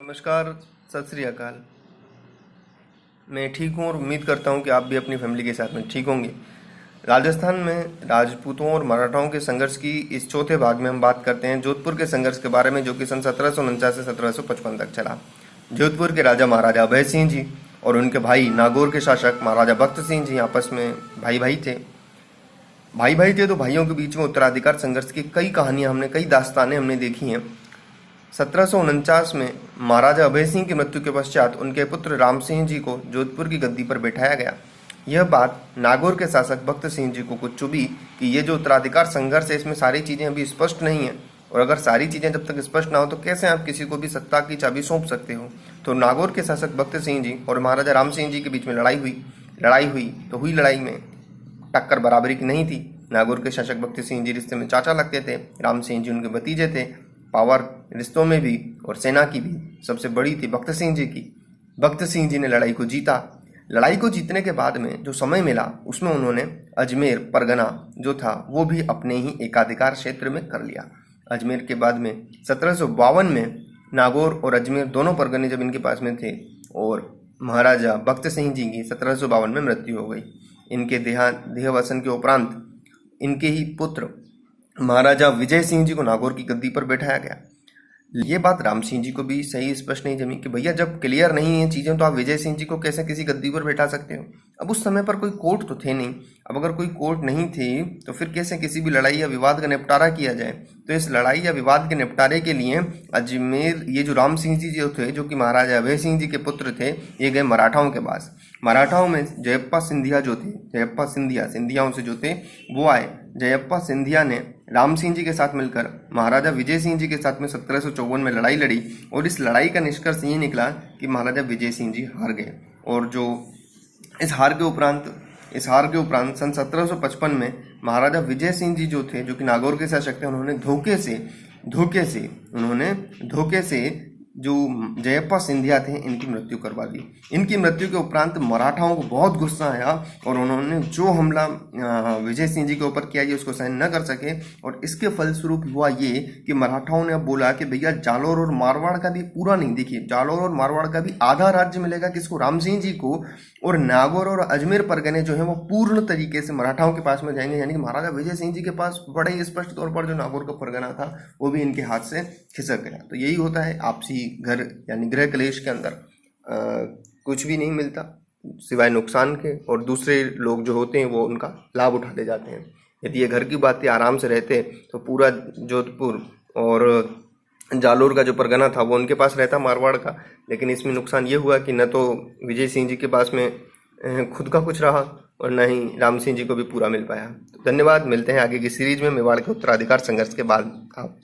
नमस्कार, सत श्री अकाल। मैं ठीक हूँ और उम्मीद करता हूँ कि आप भी अपनी फैमिली के साथ में ठीक होंगे। राजस्थान में राजपूतों और मराठाओं के संघर्ष की इस चौथे भाग में हम बात करते हैं जोधपुर के संघर्ष के बारे में, जो कि सन 1749 से 1755 तक चला। जोधपुर के राजा महाराजा अभय सिंह जी और उनके भाई नागौर के शासक महाराजा भक्त सिंह जी आपस में भाई भाई थे। तो भाइयों के बीच में उत्तराधिकार संघर्ष की कई कहानियां कई दास्तानें हमने देखी हैं। 1749 में महाराजा अभय सिंह की मृत्यु के पश्चात उनके पुत्र राम सिंह जी को जोधपुर की गद्दी पर बैठाया गया। यह बात नागौर के शासक भक्त सिंह जी को कुछ चुभी कि ये जो उत्तराधिकार संघर्ष है इसमें सारी चीजें अभी स्पष्ट नहीं है, और अगर सारी चीजें जब तक स्पष्ट ना हो तो कैसे आप किसी को भी सत्ता की चाबी सौंप सकते हो। तो नागौर के शासक भक्त सिंह जी और महाराजा राम सिंह जी के बीच में लड़ाई हुई। लड़ाई में टक्कर बराबरी की नहीं थी। नागौर के शासक भक्त सिंह जी रिश्ते में चाचा लगते थे, राम सिंह जी उनके भतीजे थे। पावर रिश्तों में भी और सेना की भी सबसे बड़ी थी भक्त सिंह जी की। भक्त सिंह जी ने लड़ाई को जीता। लड़ाई को जीतने के बाद में जो समय मिला उसमें उन्होंने अजमेर परगना जो था वो भी अपने ही एकाधिकार क्षेत्र में कर लिया। अजमेर के बाद में 1752 में नागौर और अजमेर दोनों परगने जब इनके पास में थे और महाराजा भक्त सिंह जी की 1752 में मृत्यु हो गई। इनके देहावसान के उपरांत इनके ही पुत्र महाराजा विजय सिंह जी को नागौर की गद्दी पर बैठाया गया। ये बात राम सिंह जी को भी सही स्पष्ट नहीं जमी कि भैया जब क्लियर नहीं है चीजें तो आप विजय सिंह जी को कैसे किसी गद्दी पर बैठा सकते हो। अब उस समय पर कोई कोर्ट तो थे नहीं। अब अगर कोई कोर्ट नहीं थी तो फिर कैसे किसी भी लड़ाई या विवाद का निपटारा किया जाए। तो इस लड़ाई या विवाद के निपटारे के लिए अजमेर ये जो राम सिंह जी जो थे, जो कि महाराजा अभय सिंह जी के पुत्र थे, ये गए मराठाओं के पास। मराठाओं में जयप्पा सिंधिया जो थे, सिंधियाओं से जो थे वो आए। जयप्पा सिंधिया ने राम सिंह जी के साथ मिलकर महाराजा विजय सिंह जी के साथ में 1754 में लड़ाई लड़ी, और इस लड़ाई का निष्कर्ष ये निकला कि महाराजा विजय सिंह जी हार गए। और जो इस हार के उपरांत सन 1755 में महाराजा विजय सिंह जी जो थे, जो कि नागौर के शासक थे, उन्होंने धोखे से जो जयप्पा सिंधिया थे इनकी मृत्यु करवा दी। इनकी मृत्यु के उपरांत मराठाओं को बहुत गुस्सा आया और उन्होंने जो हमला विजय सिंह जी के ऊपर किया ये उसको सहन न कर सके, और इसके फलस्वरूप हुआ ये कि मराठाओं ने अब बोला कि भैया जालौर और मारवाड़ का भी पूरा नहीं, देखिए जालौर और मारवाड़ का भी आधा राज्य मिलेगा किसको, राम सिंह जी को, और नागौर और अजमेर परगने जो है वो पूर्ण तरीके से मराठाओं के पास में जाएंगे। यानी कि महाराजा विजय सिंह जी के पास बड़े ही स्पष्ट तौर पर जो नागौर का परगना था वो भी इनके हाथ से खिसक गया। तो यही होता है आपसी घर यानी गृह क्लेश के अंदर कुछ भी नहीं मिलता सिवाय नुकसान के, और दूसरे लोग जो होते हैं वो उनका लाभ उठाते जाते हैं। यदि ये घर की बातें आराम से रहते तो पूरा जोधपुर और जालोर का जो परगना था वो उनके पास रहता मारवाड़ का, लेकिन इसमें नुकसान ये हुआ कि न तो विजय सिंह जी के पास में खुद का कुछ रहा और न ही राम सिंह जी को भी पूरा मिल पाया। तो धन्यवाद, मिलते हैं आगे की सीरीज में मेवाड़ के उत्तराधिकार संघर्ष के बाद। आप